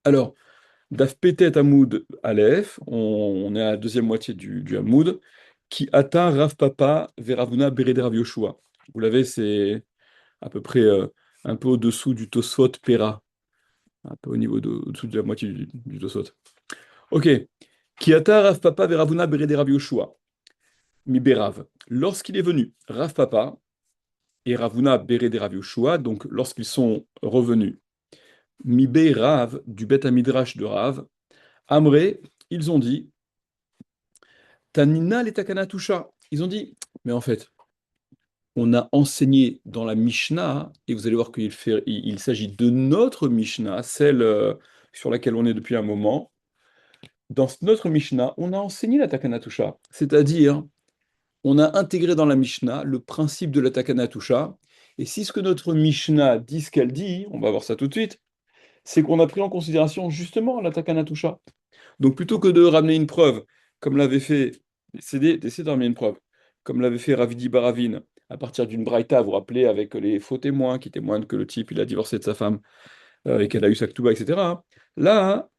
Alors, Daf Petet Hamoud Aleph, on est à la deuxième moitié du Hamoud, qui atteint Rav Papa Veravuna Bered Rav Yoshua. Vous l'avez, c'est à peu près un peu au-dessous du Tosfot Pera, un peu au-dessous de la moitié du Tosfot. Ok. Qui atteint Rav Papa Veravuna Bered Rav Yoshua. Mi Berav. Lorsqu'il est venu, Rav Papa et Ravuna Bered Rav Yoshua, donc lorsqu'ils sont revenus, Mi Rav du Bet Midrash de Rav, Amré, ils ont dit, Tanina les Takana Tusha. Ils ont dit, mais en fait, on a enseigné dans la Mishnah, et vous allez voir il s'agit de notre Mishnah, celle sur laquelle on est depuis un moment. Dans notre Mishnah, on a enseigné la Takana Tusha, c'est-à-dire, on a intégré dans la Mishnah le principe de la Takana Tusha, et si ce que notre Mishnah dit ce qu'elle dit, on va voir ça tout de suite, c'est qu'on a pris en considération justement la Takana Tusha. Donc plutôt que de ramener une preuve, comme l'avait fait, d'essayer de ramener une preuve, comme l'avait fait Ravidi Baravine, à partir d'une braïta, vous vous rappelez, avec les faux témoins qui témoignent que le type il a divorcé de sa femme et qu'elle a eu sa ketouba, etc. Hein. Là,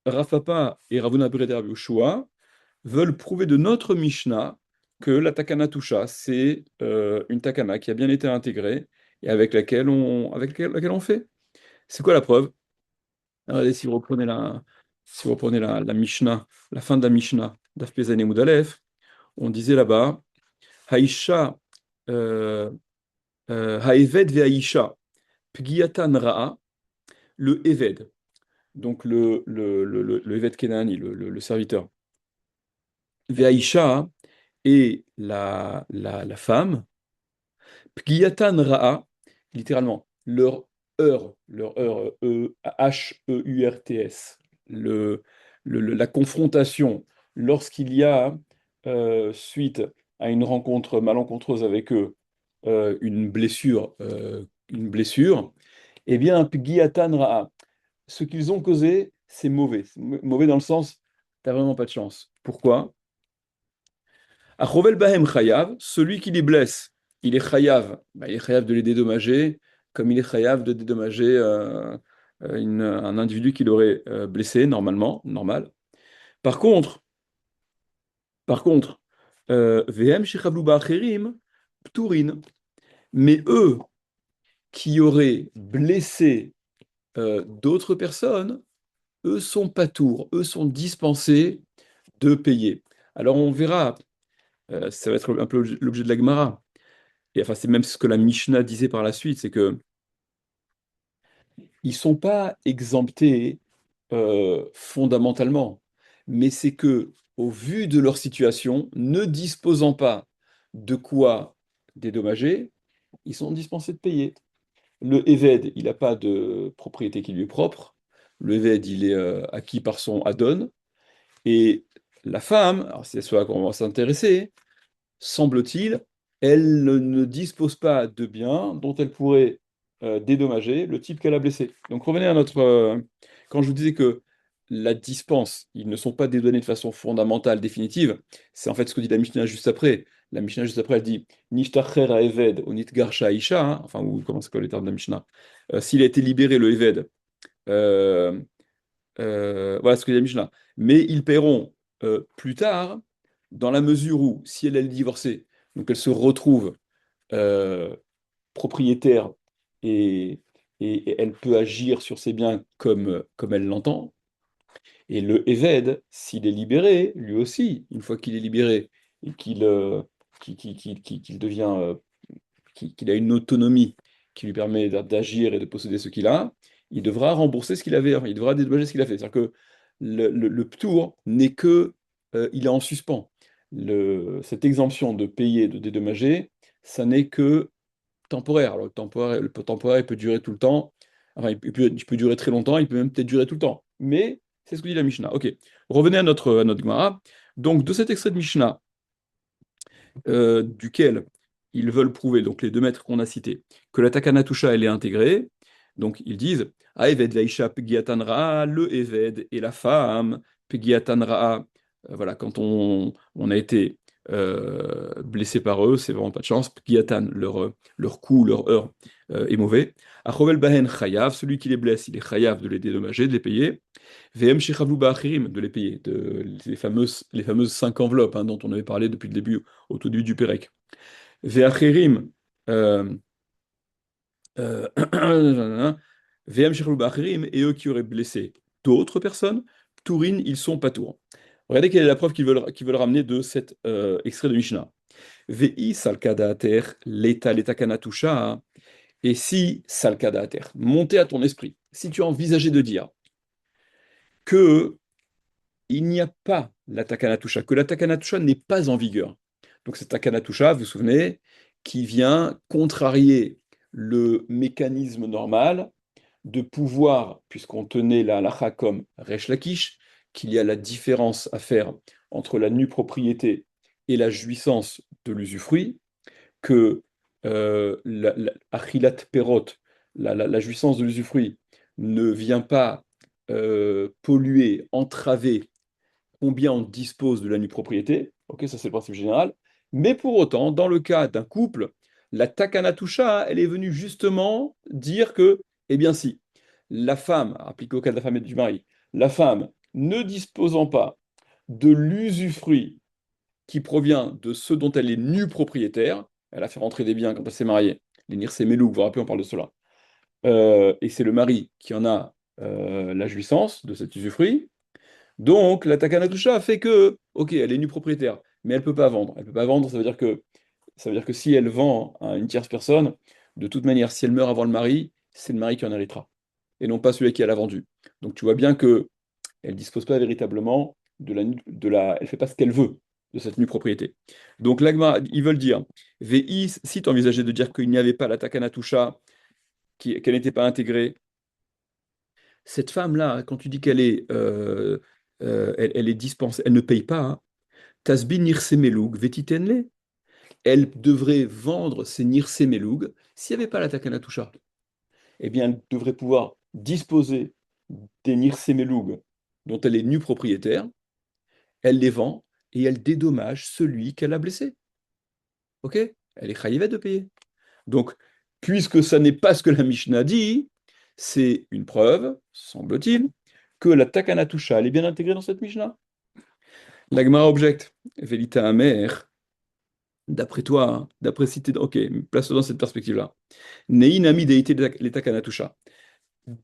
Rav Papa et Ravuna Bereder Yoshua veulent prouver de notre Mishnah que la takana tusha, c'est une takana qui a bien été intégrée et avec laquelle on fait. C'est quoi la preuve? Regardez, si vous reprenez la Mishnah, la fin de la Mishnah, Daf Pezané Moudalef, on disait là-bas, Haïcha, euh, Haeved ve Haïcha, Pgiatan Ra'a, le Eved, donc le Eved Kenani, le serviteur, ve Haïcha et la femme, Pgiatan Ra'a, littéralement, leur heure, H-E-U-R-T-S, la confrontation lorsqu'il y a, suite à une rencontre malencontreuse avec eux, une blessure, eh bien, Pgiatan Ra'a, ce qu'ils ont causé, c'est mauvais. C'est mauvais dans le sens, t'as vraiment pas de chance. Pourquoi? Achovel Bahem Chayav, celui qui les blesse, il est Chayav, il est Chayav de les dédommager, comme il est Chayav de dédommager un individu qui l'aurait blessé, normalement, normal. Par contre, par contre, Vehem Shechavlu Ba'acherim, Pturin, mais eux qui auraient blessé d'autres personnes, eux sont patours, eux sont dispensés de payer. Alors on verra, ça va être un peu l'objet de la Gemara. Et enfin, c'est même ce que la Mishnah disait par la suite, c'est que ils sont pas exemptés fondamentalement, mais c'est que, au vu de leur situation, ne disposant pas de quoi dédommager, ils sont dispensés de payer. Le Eved, il n'a pas de propriété qui lui est propre. Le Eved, il est acquis par son Adon. Et la femme, alors c'est ce à quoi on va s'intéresser, semble-t-il, elle ne dispose pas de biens dont elle pourrait dédommager le type qu'elle a blessé. Donc revenez à notre... quand je vous disais que la dispense, ils ne sont pas dédonnés de façon fondamentale, définitive, c'est en fait ce que dit la Mishnah juste après. La Mishnah juste après, elle dit Nishtacher Eved ou Nitgarsha Isha, hein, enfin, ou comment c'est quoi les termes de la Mishnah? S'il a été libéré, le Eved, euh, voilà ce que dit la Mishnah. Mais ils paieront plus tard, dans la mesure où, si elle est divorcée, donc elle se retrouve euh, propriétaire et, et elle peut agir sur ses biens comme elle l'entend. Et le Eved, s'il est libéré, lui aussi, une fois qu'il est libéré et qu'il devient, qu'il a une autonomie qui lui permet d'agir et de posséder ce qu'il a, il devra rembourser ce qu'il avait, il devra dédommager ce qu'il a fait. C'est-à-dire que le ptour n'est que, il est en suspens. Cette exemption de payer, de dédommager, ça n'est que temporaire. Alors le temporaire, il peut durer tout le temps, enfin il peut durer très longtemps, il peut même peut-être durer tout le temps. Mais c'est ce que dit la Mishnah. Ok, revenez à notre Gemara. Donc de cet extrait de Mishnah, duquel ils veulent prouver, donc les deux maîtres qu'on a cités, que la Takana Tusha, elle est intégrée. Donc ils disent Aeved Vaisha Pegiatan Ra'a, le Eved et la femme, Pegiatan Ra'a. Voilà, quand on a été blessés par eux, c'est vraiment pas de chance. Pkiatan, leur coup, leur heure est mauvais. Achovel bahen chayav, celui qui les blesse, il est chayav de les dédommager, de les payer. VM shechavlu ba'achirim, de les payer, les fameuses 5 enveloppes hein, dont on avait parlé depuis le début, au tout début du Pérec. Ve'achirim, euh, VM shechavlu ba'achirim, et eux qui auraient blessé d'autres personnes, Tourin, ils sont pas tours. Regardez quelle est la preuve qu'ils veulent ramener de cet extrait de Mishnah. Vei salkadater leta kanatusha. Et si salkadater, montez à ton esprit, si tu as envisagé de dire que il n'y a pas la takanatusha, que la takanatusha n'est pas en vigueur. Donc cette takanatusha, vous vous souvenez, qui vient contrarier le mécanisme normal de pouvoir, puisqu'on tenait la halakha comme Resh Lakish, qu'il y a la différence à faire entre la nue propriété et la jouissance de l'usufruit, que achilat perot, la jouissance de l'usufruit, ne vient pas polluer, entraver combien on dispose de la nue propriété. Ok, ça c'est le principe général. Mais pour autant, dans le cas d'un couple, la takanatusha, elle est venue justement dire que, eh bien si, la femme, appliquée au cas de la femme et du mari, la femme ne disposant pas de l'usufruit qui provient de ce dont elle est nue propriétaire, elle a fait rentrer des biens quand elle s'est mariée, les nirsemelou, vous vous rappelez, on parle de cela, et c'est le mari qui en a la jouissance de cet usufruit, donc, la Takanatusha fait que, ok, elle est nue propriétaire, mais elle ne peut pas vendre. Elle ne peut pas vendre, ça veut dire que si elle vend à une tierce personne, de toute manière, si elle meurt avant le mari, c'est le mari qui en héritera, et non pas celui qui elle a vendu. Donc tu vois bien que elle dispose pas véritablement elle fait pas ce qu'elle veut de cette nue propriété. Donc l'agma, ils veulent dire, VI, si tu envisageais de dire qu'il n'y avait pas la Takanatusha, qu'elle n'était pas intégrée, cette femme-là, quand tu dis qu'elle est, elle est dispensée, elle ne paye pas, hein, Tasbin nirsemelug vetitenle, elle devrait vendre ses nirsemelug. S'il n'y avait pas la takanatusha, eh bien, elle devrait pouvoir disposer des nirsemelug dont elle est nue propriétaire, elle les vend et elle dédommage celui qu'elle a blessé. Ok? Elle est chayivet de payer. Donc, puisque ça n'est pas ce que la Mishnah dit, c'est une preuve, semble-t-il, que la Takanatusha, elle est bien intégrée dans cette Mishnah. La Gemara objecte, Velita Amer, d'après toi, hein, d'après si t'es... Ok, place-toi dans cette perspective-là. Neinami deité les Takanatusha.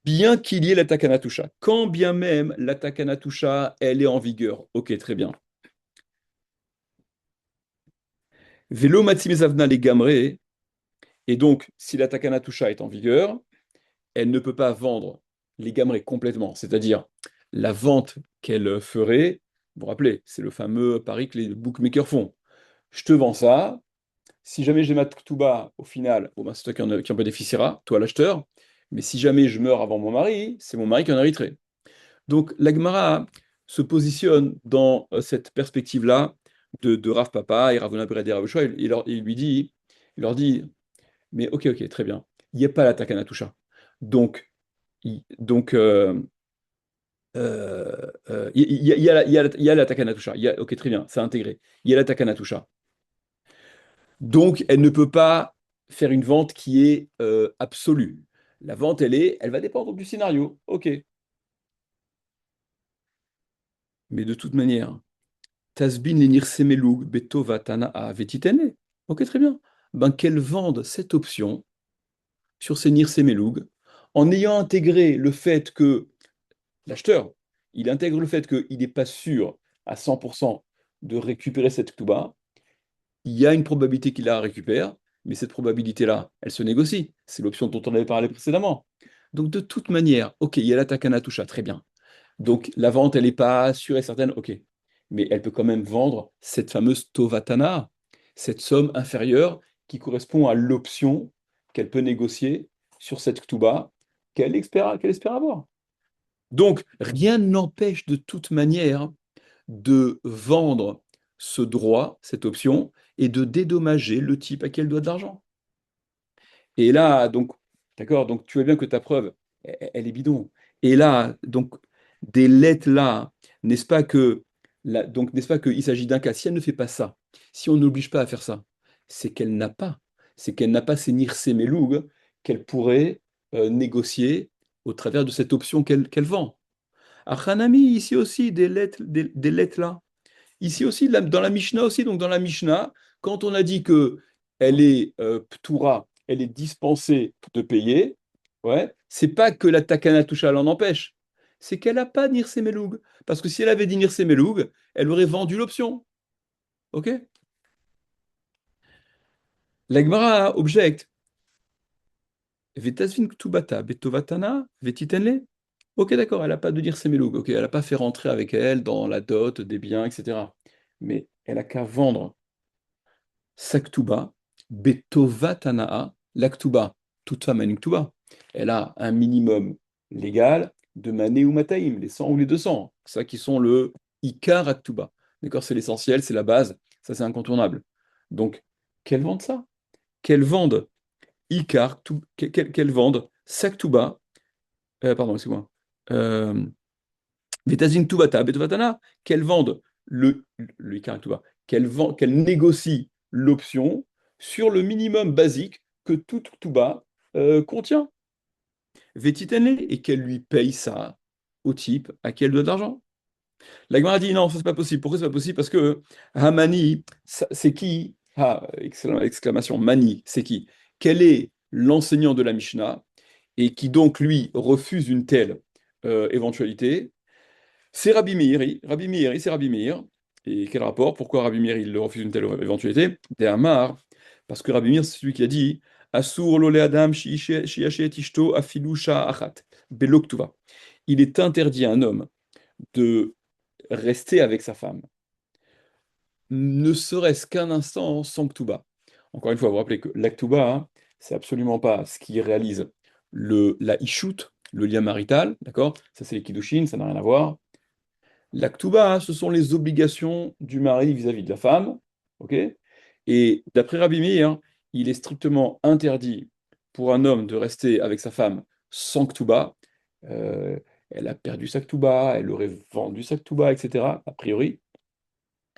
Bien qu'il y ait la Takanatusha, quand bien même la Takanatusha, elle est en vigueur. Ok, très bien. Velo Matsimezavna les Gamre, et donc, si la Takanatusha est en vigueur, elle ne peut pas vendre les gammerets complètement, c'est-à-dire la vente qu'elle ferait. Vous vous rappelez, c'est le fameux pari que les bookmakers font. Je te vends ça, si jamais j'ai ma Ktouba au final, bon, ben, c'est toi qui en bénéficiera, toi l'acheteur, mais si jamais je meurs avant mon mari, c'est mon mari qui en hériterait. Donc l'Agmara se positionne dans cette perspective-là de Rav Papa et Ravuna Bered et Rav Yoshua, il leur dit, mais ok, très bien, il n'y a pas la Takanatusha. Donc, donc, il y a la Takanatusha. Ok, très bien, c'est intégré. Il y a la Takanatusha. Donc, elle ne peut pas faire une vente qui est absolue. La vente, elle va dépendre du scénario. Ok. Mais de toute manière, Tasbin lenir semelug betova tana'a vetitene. Ok, très bien. Ben, qu'elle vende cette option sur ces nirsemelug en ayant intégré le fait que l'acheteur, il intègre le fait qu'il n'est pas sûr à 100% de récupérer cette Ktouba. Il y a une probabilité qu'il la récupère, mais cette probabilité-là, elle se négocie. C'est l'option dont on avait parlé précédemment. Donc de toute manière, ok, il y a la Takana Toucha, très bien. Donc la vente, elle n'est pas sûre et certaine, ok. Mais elle peut quand même vendre cette fameuse Tovatana, cette somme inférieure qui correspond à l'option qu'elle peut négocier sur cette Ktouba qu'elle espère avoir. Donc, rien n'empêche de toute manière de vendre ce droit, cette option, et de dédommager le type à qui elle doit de l'argent. Et là, donc, d'accord, donc tu vois bien que ta preuve, elle est bidon. Et là, donc, des lettres là, n'est-ce pas que, donc, n'est-ce pas qu'il s'agit d'un cas, si elle ne fait pas ça, Si on n'oblige pas à faire ça, c'est qu'elle n'a pas. C'est qu'elle n'a pas ces nirse meloug qu'elle pourrait négocier au travers de cette option qu'elle vend. À Hanami, ici aussi, des lettres là. Ici aussi, dans la Mishnah aussi, donc dans la Mishnah, quand on a dit que elle est ptoura, elle est dispensée de payer, ouais, c'est pas que la takana toucha l'en empêche, c'est qu'elle n'a pas nirse meloug. Parce que si elle avait dit nirse meloug, elle aurait vendu l'option. Ok? La Gemara objecte. Vetasvin ktubata betovatana vetitenle. Ok, d'accord, elle n'a pas de nirse meloug. Ok, elle n'a pas fait rentrer avec elle dans la dot des biens, etc. Mais elle a qu'à vendre Saktuba, Betova Tanaa, l'Aktuba, toute femme a une Ktuba. Elle a un minimum légal de Mané ou Mataïm, les 100 ou les 200. Ça qui sont le Ikar Aktuba. D'accord, c'est l'essentiel, c'est la base, ça c'est incontournable. Donc, qu'elle vende ça, qu'elle vende Ikar, qu'elle vende Saktuba, pardon, excuse-moi, euh, Vetazin Tubata, Betovatana, qu'elle vende le Ikar qu'elle négocie l'option sur le minimum basique que tout Tuba contient. Vetitane, et qu'elle lui paye ça au type à qui elle doit de l'argent. La Gemara dit non, ça c'est pas possible. Pourquoi c'est pas possible? Parce que Hamani, c'est qui? Ah, exclamation, Mani, c'est qui? Quel est l'enseignant de la Mishnah et qui donc lui refuse une telle éventualité? C'est Rabbi Meir, Rabbi Meir, c'est Rabbi Meir. Et quel rapport? Pourquoi Rabbi Meir il refuse une telle éventualité? Des Amar, parce que Rabbi Meir, c'est celui qui a dit Asur lole adam shiashet ishto afilu achat beloktuva. Il est interdit à un homme de rester avec sa femme, ne serait-ce qu'un instant sans ktuba. Encore une fois, vous vous rappelez que l'aktuba, hein, c'est absolument pas ce qui réalise la ishut, le lien marital, d'accord? Ça, c'est les kiddushin, ça n'a rien à voir. L'aktuba, hein, ce sont les obligations du mari vis-à-vis de la femme, ok? Et d'après Rabbi Meir, il est strictement interdit pour un homme de rester avec sa femme sans ktuba. Euh, Elle a perdu sa ktuba, elle aurait vendu sa ktuba, etc. A priori.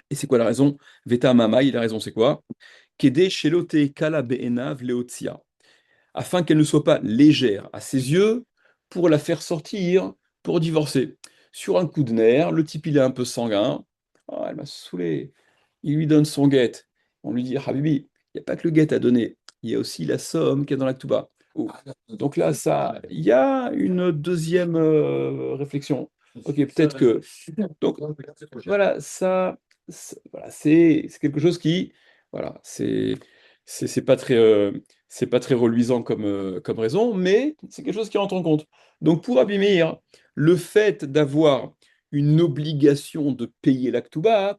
Et c'est quoi la raison? Veta Mama, il a raison, c'est quoi? Kede shelote kala be'enav leotsia, afin qu'elle ne soit pas légère à ses yeux pour la faire sortir pour divorcer. Sur un coup de nerf, le type il est un peu sanguin. Oh, elle m'a saoulé. Il lui donne son guet. On lui dit, Habibi, il n'y a pas que le guet à donner, il y a aussi la somme qu'il y a dans la Ktuba. Oh. Donc là, ça, il y a une deuxième réflexion. Ok, peut-être que. Donc voilà, voilà, c'est quelque chose qui, voilà, c'est pas très, c'est pas très reluisant comme raison, mais c'est quelque chose qui rentre en compte. Donc pour Abimir, le fait d'avoir une obligation de payer l'Aktuba,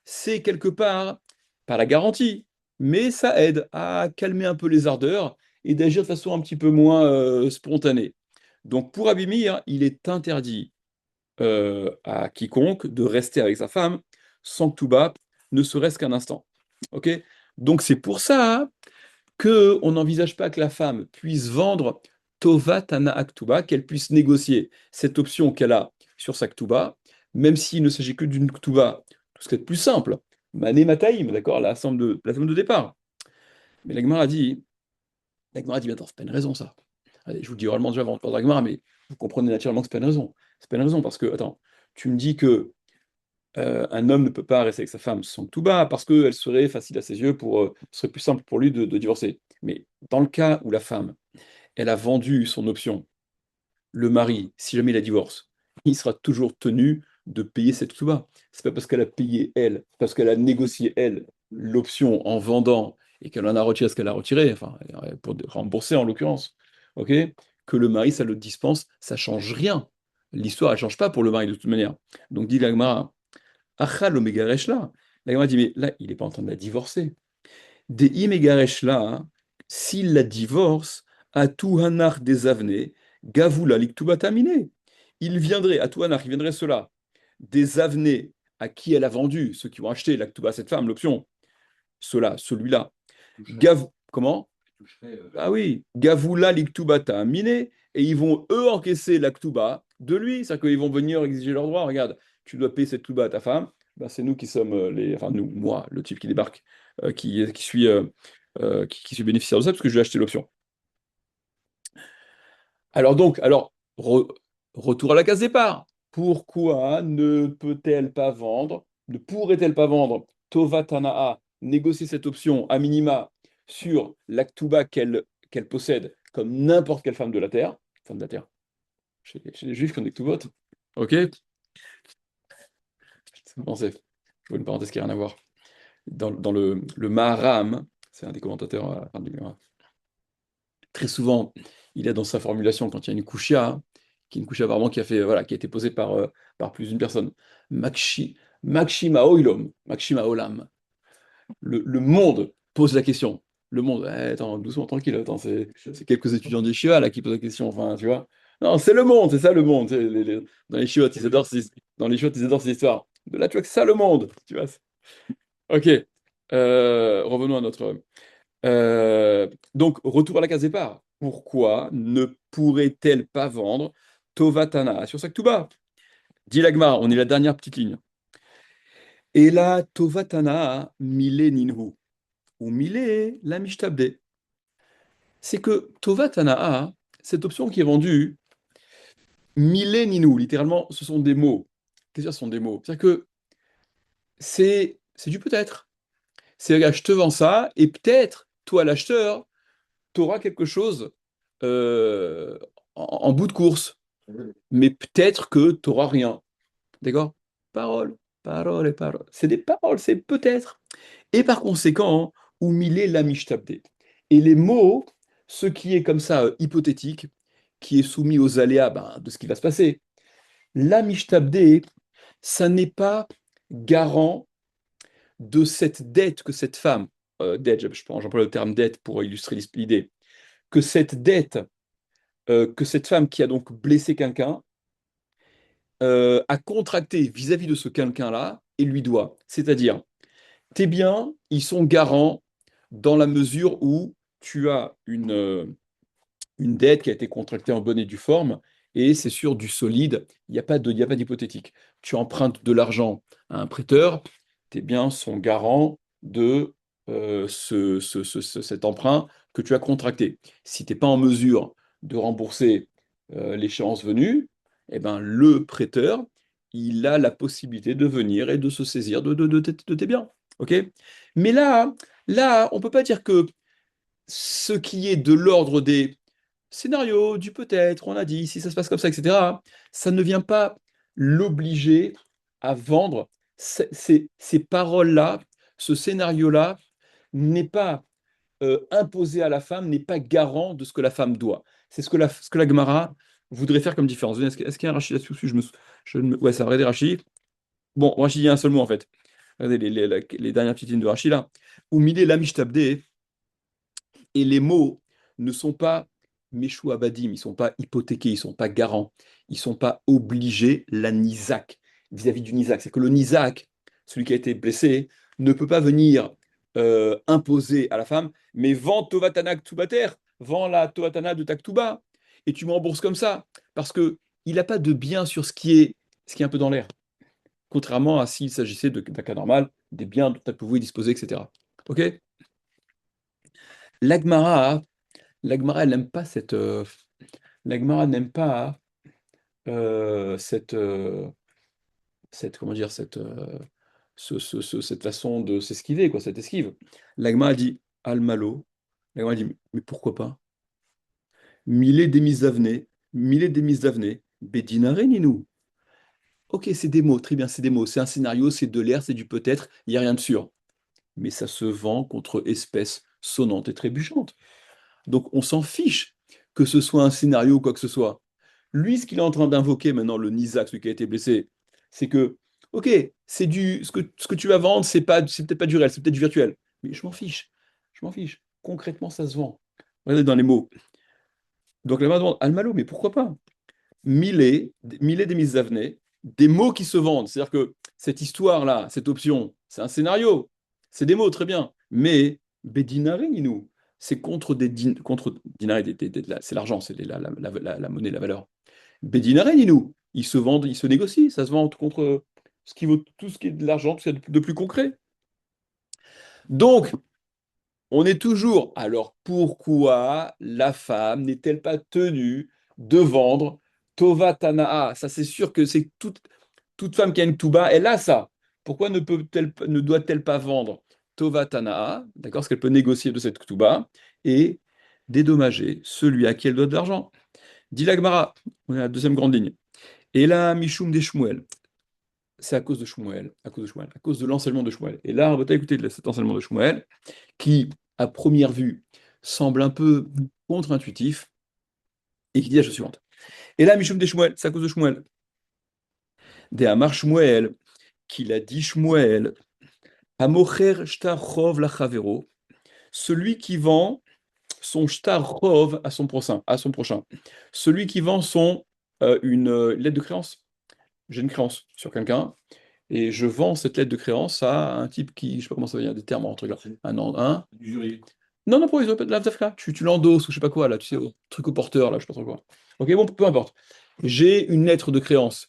c'est quelque part, pas la garantie, mais ça aide à calmer un peu les ardeurs et d'agir de façon un petit peu moins spontanée. Donc pour Abimir, il est interdit à quiconque de rester avec sa femme sans Ktuba, ne serait-ce qu'un instant. Ok? Donc c'est pour ça que on n'envisage pas que la femme puisse vendre Tova Tana Aktuba, qu'elle puisse négocier cette option qu'elle a sur sa Ktuba, même s'il ne s'agit que d'une Ktuba, tout ce qui est plus simple, Mané Mataïm, d'accord, la somme de départ. Mais la Gemara dit, mais attends, c'est pas une raison ça. Allez, je vous le dis oralement déjà avant de parler de la Gemara, mais vous comprenez naturellement que c'est pas une raison. C'est pas une raison parce que, attends, tu me dis que un homme ne peut pas rester avec sa femme sans tout bas parce qu'elle serait facile à ses yeux ce serait plus simple pour lui de divorcer. Mais dans le cas où la femme, elle a vendu son option, le mari, si jamais il la divorce, il sera toujours tenu de payer cette tuba. C'est pas parce qu'elle a payé elle, parce qu'elle a négocié elle l'option en vendant et qu'elle en a retiré ce qu'elle a retiré, enfin pour rembourser en l'occurrence, ok, que le mari ça le dispense, ça change rien. L'histoire elle change pas pour le mari de toute manière. Donc dit l'agmara, Achal Omegaresh là. La Gemara dit, mais là, il n'est pas en train de la divorcer. Des Imegaresh là, hein, s'il la divorce, à Touhanar des Avenés, Gavoula Liktubatamine. Il viendrait, à Touhanar, il viendrait cela, des Avenés à qui elle a vendu, ceux qui ont acheté l'Aktuba, cette femme, l'option, cela, celui-là. Comment? Ah oui, Gavoula Liktubata Miné, et ils vont eux encaisser la Ktuba de lui, c'est-à-dire qu'ils vont venir exiger leur droit. Regarde, tu dois payer cette Ktuba à ta femme, ben, c'est nous qui sommes enfin nous, moi, le type qui débarque, qui suis bénéficiaire de ça parce que je vais acheter l'option. Alors, retour à la case départ. Pourquoi ne peut-elle pas vendre, ne pourrait-elle pas vendre Tova Tanaa, négocier cette option à minima sur l'Aktuba qu'elle possède comme n'importe quelle femme de la terre, chez les Juifs qui ont des Ktubot, ok? Bon, c'est une parenthèse qui n'a rien à voir. Dans le Maharam, c'est un des commentateurs, très souvent, il a dans sa formulation, quand il y a une kushia, qui est une kushia vraiment qui a fait, voilà, qui a été posée par plus d'une personne. Makshi, Makshima Oilom, Makshima Olam. Le monde pose la question. Le monde, attends, doucement, tranquille, attends, c'est quelques étudiants des Shiva là qui posent la question, enfin, tu vois. Non, c'est le monde, c'est ça le monde. Dans les Shiva, dans les Shiva, ils adorent ces histoires. De là, tu vois que c'est ça le monde, tu vois. Ok, revenons à notre. Donc, retour à la case départ. Pourquoi ne pourrait-elle pas vendre Tovatana sur Saktuba? Dit l'Agmara, on est la dernière petite ligne. Et là, Tovatana mile ninhu, ou mile la mishtabde. C'est que Tovatana, cette option qui est vendue, mile ninu, littéralement, ce sont des mots. Qu'est-ce que ce sont des mots? C'est-à-dire que c'est du peut-être. C'est, regarde, je te vends ça, et peut-être, toi, l'acheteur, tu auras quelque chose euh, en bout de course. Mais peut-être que tu n'auras rien. D'accord? Parole, parole et parole. C'est des paroles, c'est peut-être. Et par conséquent, oumilé l'amishtabde. Et les mots, ce qui est comme ça hypothétique, qui est soumis aux aléas ben, de ce qui va se passer, l'amishtabde, ça n'est pas garant de cette dette que cette femme, dette, j'emploie le terme dette pour illustrer l'idée, que cette dette, que cette femme qui a donc blessé quelqu'un, à contracter vis-à-vis de ce quelqu'un-là et lui doit. C'est-à-dire, tes biens, ils sont garants dans la mesure où tu as une dette qui a été contractée en bonne et due forme, et c'est sur du solide, il y a pas d'hypothétique. Tu empruntes de l'argent à un prêteur, tes biens sont garants de cet emprunt que tu as contracté. Si tu n'es pas en mesure de rembourser l'échéance venue, eh ben, le prêteur, il a la possibilité de venir et de se saisir de tes biens. OK? Mais là, on ne peut pas dire que ce qui est de l'ordre des scénarios, du peut-être, on a dit, si ça se passe comme ça, etc., ça ne vient pas l'obliger à vendre ces paroles-là, ce scénario-là n'est pas imposé à la femme, n'est pas garant de ce que la femme doit. C'est ce que la Gemara voudrait faire comme différence. Est-ce qu'il y a un Rashi là-dessus? Ouais, c'est un vrai des Rashi. Bon, Rashi, il y a un seul mot en fait. Regardez les dernières petites lignes de Rashi là. Umile lamishtabde, et les mots ne sont pas Meshou Abadim, ils ne sont pas hypothéqués, ils ne sont pas garants, ils ne sont pas obligés, la Nizak, vis-à-vis du Nizak. C'est que le Nizak, celui qui a été blessé, ne peut pas venir imposer à la femme, mais vends Tovatana Ktubater, vends la Tovatana de Taktuba, et tu me rembourses comme ça, parce que il n'a pas de bien sur ce qui est un peu dans l'air, contrairement à s'il s'agissait d'un cas normal, des biens dont tu pouvais disposer, etc. Ok? L'Agmara, L'Agmara, elle n'aime pas l'Agmara n'aime pas comment dire, cette façon de s'esquiver, quoi, cette esquive. L'Agmara dit Al-Malo. L'Agmara dit mais pourquoi pas? Mille demis d'avenir, Bedinare Ninou. Ok, c'est des mots, très bien, c'est des mots. C'est un scénario, c'est de l'air, c'est du peut-être, il n'y a rien de sûr. Mais ça se vend contre espèces sonnantes et trébuchantes. Donc on s'en fiche que ce soit un scénario ou quoi que ce soit. Lui, ce qu'il est en train d'invoquer maintenant, le Nizak, celui qui a été blessé, c'est que, ok, ce que tu vas vendre, c'est peut-être pas du réel, c'est peut-être du virtuel. Mais je m'en fiche. Je m'en fiche. Concrètement, ça se vend. Regardez dans les mots. Donc la main demande, Almalo, mais pourquoi pas? Mille des mises d'avenir, des mots qui se vendent. C'est-à-dire que cette histoire-là, cette option, c'est un scénario. C'est des mots, très bien. Mais Bedinari, nous, c'est contre dinari, c'est l'argent, c'est la monnaie, la valeur. Bedinari, nous, ils se vendent, ils se négocient, ça se vend contre. ce qui vaut tout ce qui est de l'argent, tout ce qui est de plus concret. Donc, on est toujours. Alors, pourquoi la femme n'est-elle pas tenue de vendre Tova Tanaa? Ça, c'est sûr que c'est toute femme qui a une Touba, elle a ça. Pourquoi ne doit-elle pas vendre Tova Tanaa, d'accord, parce qu'elle peut négocier de cette Touba et dédommager celui à qui elle doit de l'argent. Dit la Gemara, on est à la deuxième grande ligne. Et là, Mishum des Shmuel, c'est à cause de Shmuel, à cause de Shmuel, à cause de l'enseignement de Shmuel. Et là, on va écouter cet enseignement de Shmuel, qui, à première vue, semble un peu contre-intuitif, et qui dit la chose suivante. Et là, Mishum des Shmuel, c'est à cause de Shmuel. Des Amar Shmuel, qu'il a dit Shmuel, Amocher shtar chov lachavero, celui qui vend son shtar chov à son prochain. Celui qui vend une lettre de créance. J'ai une créance sur quelqu'un, et je vends cette lettre de créance à un type qui, je sais pas comment ça veut dire, des termes en truc là. Un. Du jury. Non, non, pour les la Zafka, tu l'endosses ou je sais pas quoi, là, tu sais, au truc au porteur, là, je sais pas trop quoi. Ok, bon, peu importe. J'ai une lettre de créance.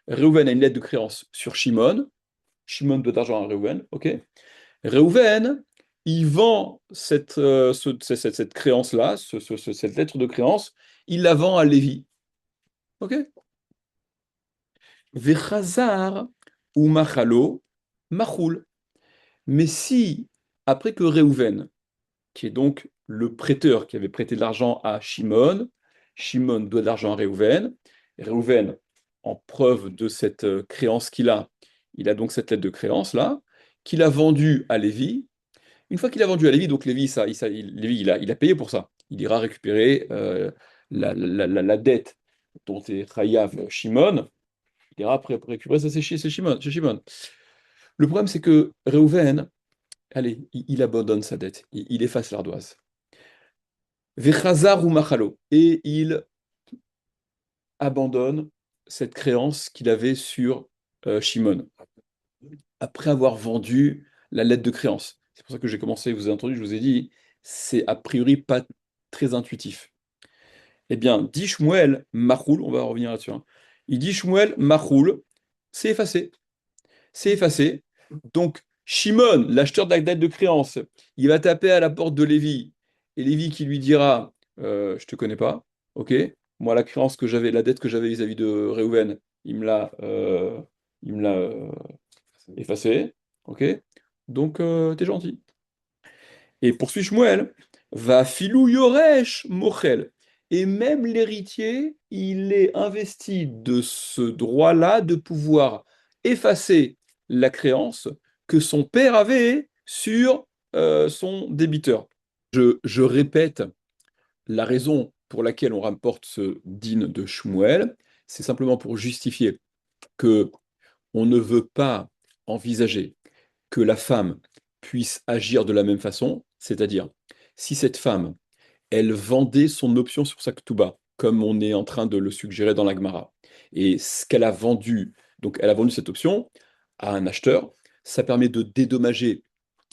Réhouven a une lettre de créance sur Shimon. Shimon doit de l'argent à Réhouven, ok. Réhouven, il vend cette créance-là, cette lettre de créance, il la vend à Lévi, ok. Vechazar ou Machalo, Machoul. Mais si, après que Réhouven, qui est donc le prêteur qui avait prêté de l'argent à Shimon, Shimon doit de l'argent à Réhouven, Réhouven, en preuve de cette créance il a donc cette lettre de créance-là, qu'il a vendue à Lévi. Une fois qu'il a vendu à Lévi, donc Lévi, Lévi il a payé pour ça. Il ira récupérer la dette dont est Chayav Shimon. Il ira après récupérer ça, c'est Shimon. Le problème, c'est que Réhouven, allez, il abandonne sa dette, il efface l'ardoise. Vechazar ou Machalo, et il abandonne cette créance qu'il avait sur Shimon, après avoir vendu la lettre de créance. C'est pour ça que j'ai commencé, vous avez entendu, je vous ai dit, c'est a priori pas très intuitif. Eh bien, dit Shmuel Machoul, on va revenir là-dessus, hein. Il dit Shmuel Machoul, c'est effacé. C'est effacé. Donc, Shimon, l'acheteur de la dette de créance, il va taper à la porte de Lévi, et Lévi qui lui dira je te connais pas, ok? Moi, la créance que j'avais, la dette que j'avais vis-à-vis de Réhouven, il me l'a effacée, ok? Donc, t'es gentil. Et poursuit Shmuel, va filou yoresh mochel. Et même l'héritier, il est investi de ce droit-là de pouvoir effacer la créance que son père avait sur son débiteur. Je répète, la raison pour laquelle on rapporte ce din de Shmuel, c'est simplement pour justifier que on ne veut pas envisager que la femme puisse agir de la même façon, c'est-à-dire si cette femme, elle vendait son option sur sa Ktuba, comme on est en train de le suggérer dans la Gemara, et ce qu'elle a vendu, donc elle a vendu cette option à un acheteur, ça permet de dédommager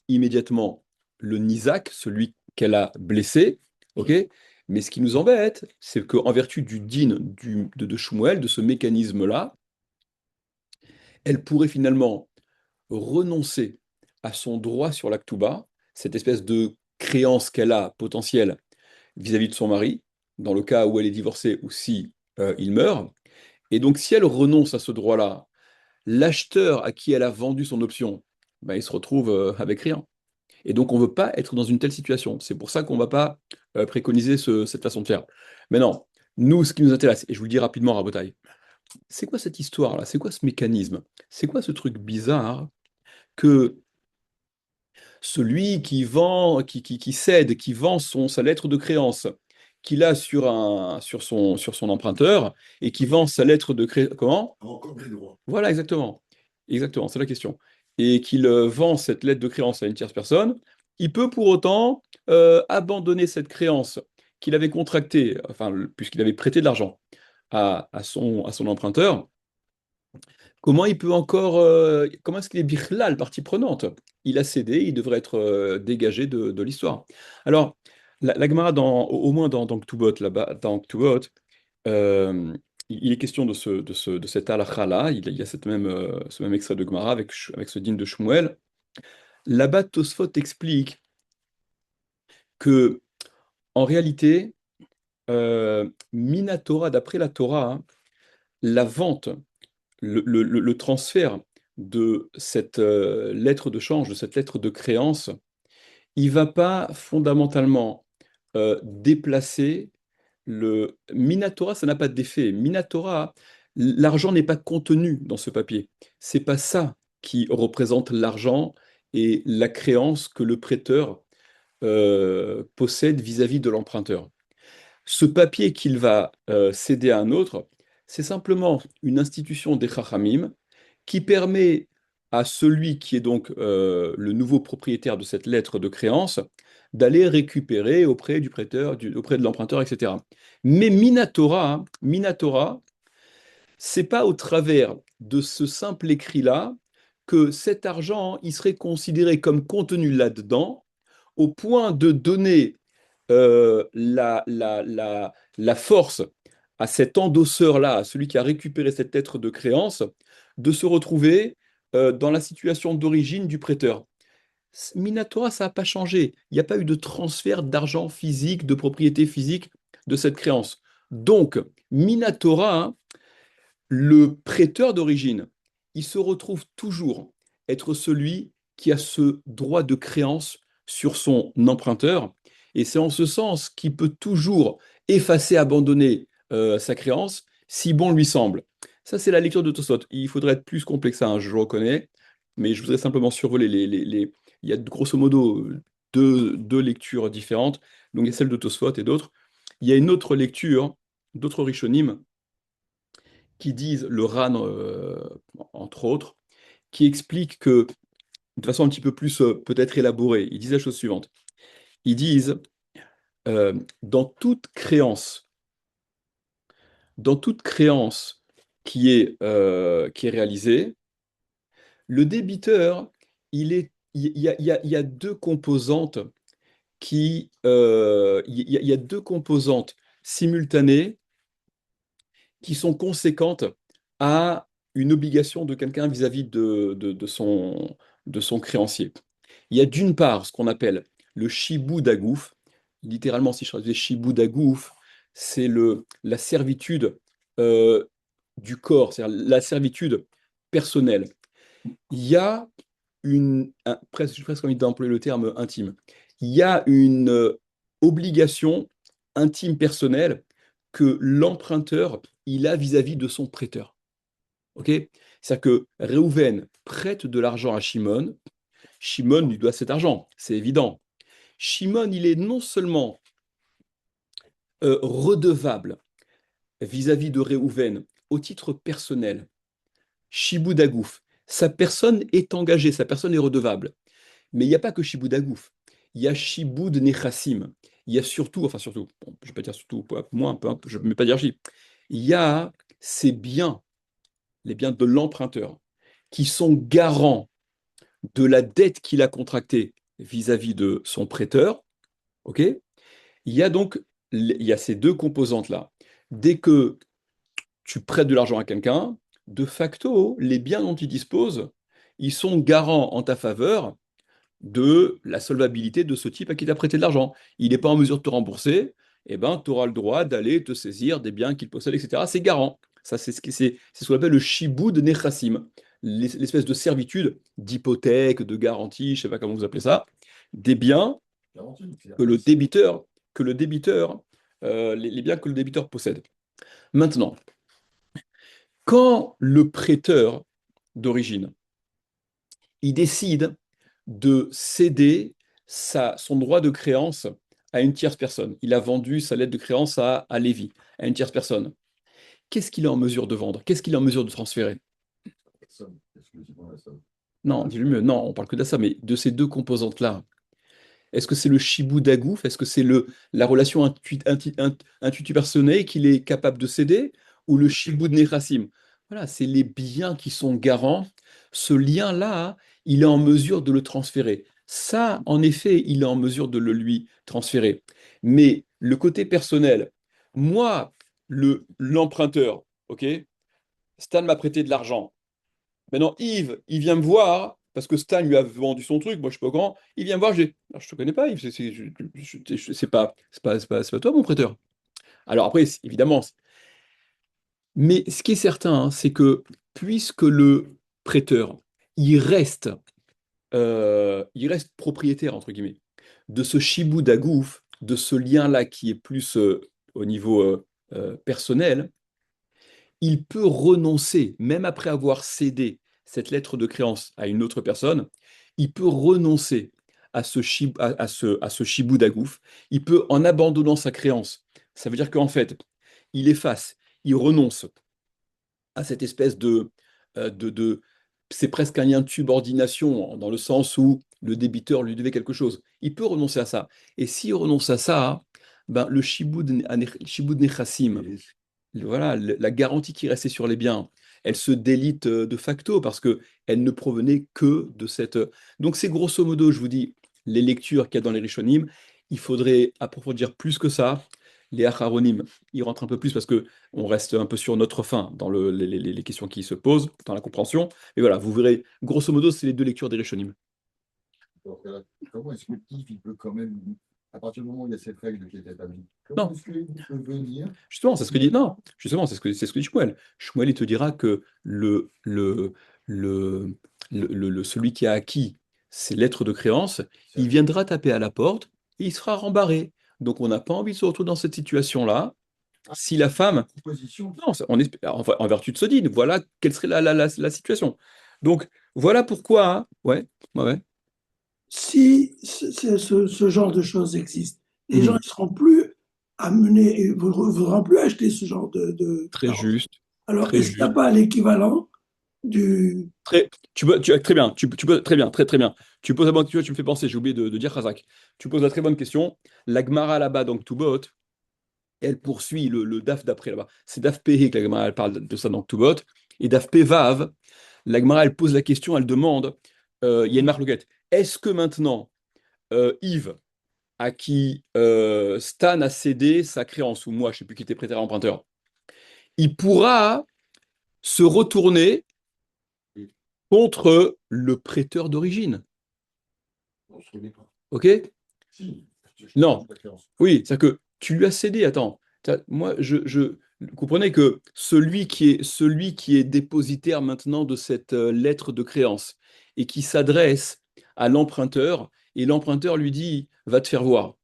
immédiatement le Nizak, celui qu'elle a blessé, ok? Mais ce qui nous embête, c'est qu'en vertu du din de Shmuel, de ce mécanisme-là, elle pourrait finalement renoncer à son droit sur l'Aktuba, cette espèce de créance qu'elle a potentielle vis-à-vis de son mari, dans le cas où elle est divorcée ou si il meurt. Et donc, si elle renonce à ce droit-là, l'acheteur à qui elle a vendu son option, ben, il se retrouve avec rien. Et donc, on ne veut pas être dans une telle situation. C'est pour ça qu'on ne va pas préconiser cette façon de faire. Maintenant, nous, ce qui nous intéresse, et je vous le dis rapidement, Rabotaille, c'est quoi cette histoire-là? C'est quoi ce mécanisme? C'est quoi ce truc bizarre que celui qui vend, qui cède, qui vend sa lettre de créance qu'il a sur son emprunteur et qui vend sa lettre de créance. Comment? Encore des droits. Voilà, exactement. Exactement, c'est la question. Et qu'il vend cette lettre de créance à une tierce personne, il peut pour autant abandonner cette créance qu'il avait contractée, enfin, puisqu'il avait prêté de l'argent à son emprunteur. Comment il peut encore. Comment est-ce qu'il est Bichlal, partie prenante? Il a cédé, il devrait être dégagé de l'histoire. Alors, la Gemara, au moins dans Ktubot, là-bas, dans Ktubot, il est question de cette halakha-là, il y a ce même extrait de Gemara avec ce dîme de Shmuel. Là-bas, Tosfot explique que, en réalité, Minatora, d'après la Torah, hein, la vente, le transfert de cette lettre de change, de cette lettre de créance, il ne va pas fondamentalement déplacer le Minatora, ça n'a pas d'effet. Minatora, l'argent n'est pas contenu dans ce papier. C'est pas ça qui représente l'argent et la créance que le prêteur possède vis-à-vis de l'emprunteur. Ce papier qu'il va céder à un autre, c'est simplement une institution des Chachamim qui permet à celui qui est donc le nouveau propriétaire de cette lettre de créance d'aller récupérer auprès du prêteur, auprès de l'emprunteur, etc. Mais Minatora, Minatora, c'est pas au travers de ce simple écrit-là que cet argent, il serait considéré comme contenu là-dedans, au point de donner la force à cet endosseur-là, à celui qui a récupéré cette lettre de créance, de se retrouver dans la situation d'origine du prêteur. Minatora, ça n'a pas changé. Il n'y a pas eu de transfert d'argent physique, de propriété physique de cette créance. Donc, Minatora, hein, le prêteur d'origine, il se retrouve toujours être celui qui a ce droit de créance sur son emprunteur. Et c'est en ce sens qu'il peut toujours effacer, abandonner sa créance si bon lui semble. Ça, c'est la lecture de Tosfot. Il faudrait être plus complexe, hein, je le reconnais, mais je voudrais simplement survoler Il y a grosso modo deux lectures différentes. Donc, il y a celle de Tosfot et d'autres. Il y a une autre lecture d'autres Rishonim qui disent, le RAN entre autres, qui explique que, de façon un petit peu plus peut-être élaborée, ils disent la chose suivante. Ils disent, euh, dans toute créance, dans toute créance qui est réalisée, le débiteur, il y a deux composantes il y a deux composantes simultanées qui sont conséquentes à une obligation de quelqu'un vis-à-vis de son créancier. Il y a d'une part ce qu'on appelle le shibud dagouf. Littéralement, si je traduisais shibud dagouf, c'est la servitude du corps, c'est-à-dire la servitude personnelle. Il y a j'ai presque envie d'employer le terme intime. Il y a une obligation intime personnelle que l'emprunteur il a vis-à-vis de son prêteur. Ok? C'est-à-dire que Réhouven prête de l'argent à Shimon. Shimon lui doit cet argent, c'est évident. Shimon, il est non seulement redevable vis-à-vis de Réhouven au titre personnel, Shiboudagouf, sa personne est engagée, sa personne est redevable. Mais il n'y a pas que Shiboudagouf, il y a Shiboud Nechassim. Il y a surtout, enfin surtout, bon, je ne vais pas dire surtout, moins, je ne vais pas dire J. Il y a ces biens, les biens de l'emprunteur, qui sont garants de la dette qu'il a contractée vis-à-vis de son prêteur. Ok? Il y a ces deux composantes-là. Dès que tu prêtes de l'argent à quelqu'un, de facto, les biens dont il dispose, ils sont garants en ta faveur de la solvabilité de ce type à qui tu as prêté de l'argent. Il n'est pas en mesure de te rembourser, eh ben, tu auras le droit d'aller te saisir des biens qu'il possède, etc. C'est garant. Ça, c'est ce qu'on appelle le shibud nechassim, l'espèce de servitude, d'hypothèque, de garantie, je ne sais pas comment vous appelez ça, des biens que le débiteur, les biens que le débiteur possède. Maintenant, quand le prêteur d'origine, il décide de céder son droit de créance à une tierce personne, il a vendu sa lettre de créance à Lévi, à une tierce personne, qu'est-ce qu'il est en mesure de vendre? Qu'est-ce qu'il est en mesure de transférer? Non, dis-le mieux, non, on parle que de ça, mais de ces deux composantes-là, est-ce que c'est le Shibou Dagouf? Est-ce que c'est la relation intuitu-personnelle qu'il est capable de céder? Ou le Shibou de Nechassim? Voilà, c'est les biens qui sont garants. Ce lien-là, il est en mesure de le transférer. Ça, en effet, il est en mesure de le lui transférer. Mais le côté personnel, moi, l'emprunteur, ok? Stan m'a prêté de l'argent. Maintenant, Yves, il vient me voir, parce que Stan lui a vendu son truc, moi je suis pas au courant, il vient me voir, je dis, alors, je te connais pas, Yves, c'est pas toi mon prêteur. Alors après, évidemment, mais ce qui est certain, hein, c'est que puisque le prêteur, il reste, il reste propriétaire, entre guillemets, de ce chibou d'agouf, de ce lien-là qui est plus au niveau personnel, il peut renoncer, même après avoir cédé cette lettre de créance à une autre personne, il peut renoncer à ce chibou d'agouf, il peut, en abandonnant sa créance, ça veut dire qu'en fait, il efface, il renonce à cette espèce de c'est presque un lien de subordination, dans le sens où le débiteur lui devait quelque chose. Il peut renoncer à ça. Et s'il renonce à ça, ben, le shibud nechassim, voilà, la garantie qui restait sur les biens, elle se délite de facto parce que elle ne provenait que de cette. Donc c'est grosso modo, je vous dis, les lectures qu'il y a dans les Rishonim. Il faudrait approfondir plus que ça. Les Acharonim, ils rentrent un peu plus parce que on reste un peu sur notre fin dans les questions qui se posent, dans la compréhension. Mais voilà, vous verrez, grosso modo, c'est les deux lectures des Rishonim. Alors, comment est-ce que Yves, il peut quand même, à partir du moment où il y a cette règle qui est établie, comment Non, est-ce qu'il peut venir justement, c'est ce que dit. Non, justement, c'est ce que dit Shmuel. Shmuel, il te dira que le, celui qui a acquis ces lettres de créance, il viendra taper à la porte et il sera rembarré. Donc, on n'a pas envie de se retrouver dans cette situation-là. Si la femme. proposition? Non, en vertu de ce dit, voilà quelle serait la situation. Donc, voilà pourquoi, hein. Ouais, ouais, ouais. Si ce genre de choses existe, les gens Mhm. ne seront plus amenés, ils ne voudront plus acheter ce genre Très d'argent. juste, Alors, très est-ce qu'il n'y a juste. pas l'équivalent du... Très bien, très bien, très bien. Tu poses la bonne question, tu me fais penser, j'ai oublié de dire Razak. Tu poses la très bonne question. La Gemara là-bas, donc Tubot, elle poursuit le DAF d'après là-bas. C'est DAF PE que la Gemara elle parle de ça dans Tubot. Et DAF Vav, la Gemara elle pose la question, elle demande, il y a une marloquette. Est-ce que maintenant, Yves, à qui Stan a cédé sa créance, ou moi, je ne sais plus qui était prêteur emprunteur, il pourra se retourner contre le prêteur d'origine? On se connaît pas. Ok? Si, je Non. la créance. Oui, c'est-à-dire que tu lui as cédé. Attends. Moi, vous comprenez que celui qui est dépositaire maintenant de cette lettre de créance et qui s'adresse à l'emprunteur, et l'emprunteur lui dit, va te faire voir.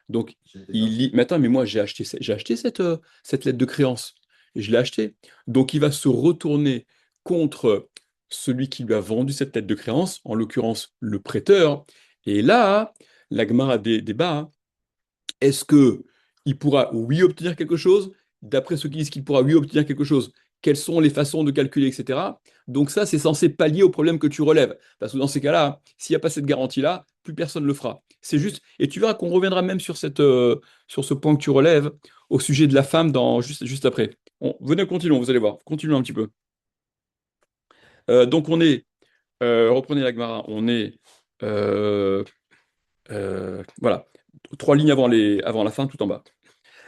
Donc, J'ai été il gratuit. lit, mais attends, mais moi, j'ai acheté cette lettre de créance. Et je l'ai achetée. Donc, il va se retourner contre celui qui lui a vendu cette lettre de créance, en l'occurrence le prêteur. Et là, la Gemara débat, hein. Est-ce que il pourra, oui, obtenir quelque chose? D'après ceux qui disent qu'il pourra, oui, obtenir quelque chose, quelles sont les façons de calculer, etc. Donc ça, c'est censé pallier au problème que tu relèves. Parce que dans ces cas-là, s'il n'y a pas cette garantie-là, plus personne ne le fera. C'est juste, et tu verras qu'on reviendra même sur sur ce point que tu relèves, au sujet de la femme, juste après. Venez, continuons, vous allez voir. Continuons un petit peu. Donc on est, reprenez la Gemara, on est, euh, voilà, trois lignes avant la fin, tout en bas.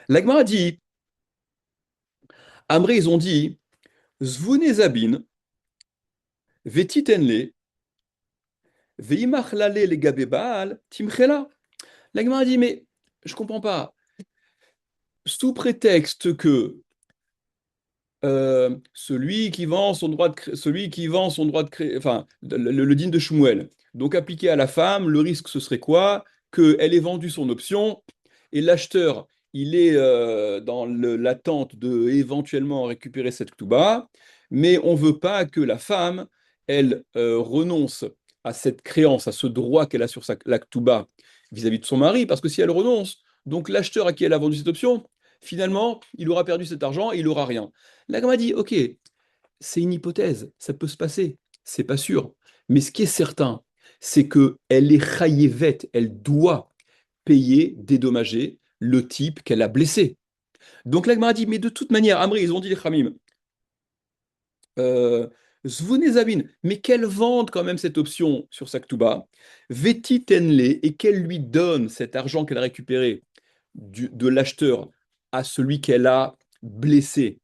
La Gemara dit, Amré, ils ont dit, Zvune Zabin, Vetitenle, Veimachlale le Gabebal, Timchela. La Gemara dit, mais je comprends pas. Sous prétexte que celui qui vend son droit de créer, enfin, le digne de Shmuel, donc appliqué à la femme, le risque ce serait quoi? Qu'elle ait vendu son option et l'acheteur, il est dans l'attente de éventuellement récupérer cette Ktuba, mais on veut pas que la femme, elle renonce à cette créance, à ce droit qu'elle a sur la Ktuba vis-à-vis de son mari, parce que si elle renonce, donc l'acheteur à qui elle a vendu cette option, finalement, il aura perdu cet argent et il aura rien. La Gemara dit, ok, c'est une hypothèse, ça peut se passer, c'est pas sûr. Mais ce qui est certain, c'est que elle est chayevet, elle doit payer, dédommager le type qu'elle a blessé. Donc la Gemara dit, mais de toute manière, Amri, ils ont dit les Khamim, Zvouné Zabin, mais qu'elle vende quand même cette option sur sa Ktuba, Veti Tenle, et qu'elle lui donne cet argent qu'elle a récupéré de l'acheteur à celui qu'elle a blessé.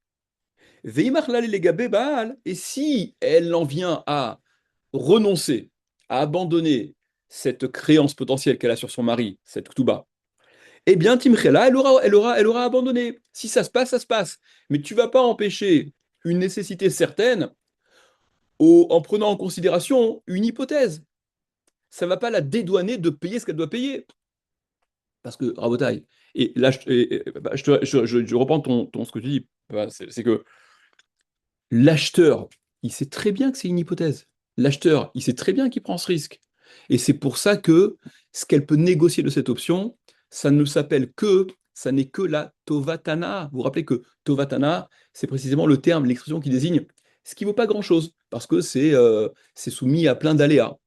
Et si elle en vient à renoncer, à abandonner cette créance potentielle qu'elle a sur son mari, cette ktouba, eh bien, Timchela, elle aura abandonné. Si ça se passe, ça se passe. Mais tu vas pas empêcher une nécessité certaine en prenant en considération une hypothèse. Ça ne va pas la dédouaner de payer ce qu'elle doit payer. Parce que, Rabotaille, et là, je reprends ce que tu dis, bah, c'est que l'acheteur, il sait très bien que c'est une hypothèse. L'acheteur, il sait très bien qu'il prend ce risque. Et c'est pour ça que ce qu'elle peut négocier de cette option, ça n'est que la tovatana. Vous vous rappelez que tovatana, c'est précisément le terme, l'expression qui désigne ce qui ne vaut pas grand-chose, parce que c'est soumis à plein d'aléas.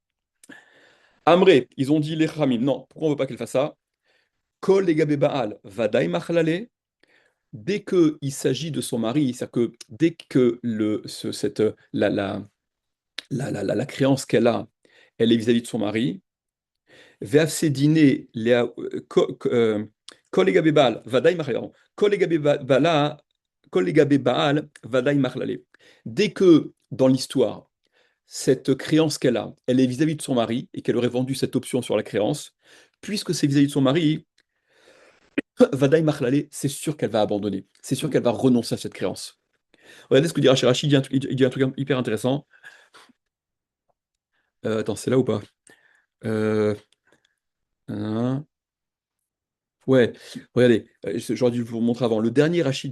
Amré, ils ont dit les Khamim, non, pourquoi on ne veut pas qu'elle fasse ça? Kol legabe Baal, vadai machlale, dès qu'il s'agit de son mari, c'est-à-dire que dès que la créance qu'elle a, elle est vis-à-vis de son mari, ve'afsedine kol legabe Baal, vadai machlale, kol legabe Baal, vadai machlale. Dès que, dans l'histoire, cette créance qu'elle a, elle est vis-à-vis de son mari et qu'elle aurait vendu cette option sur la créance, puisque c'est vis-à-vis de son mari, Vadaï Machlale, c'est sûr qu'elle va abandonner. C'est sûr qu'elle va renoncer à cette créance. Regardez ce que dit Rashi. Rashi il dit un truc hyper intéressant. Attends, c'est là ou pas? Euh, hein. Ouais, regardez, j'aurais dû vous montrer avant. Le dernier Rashi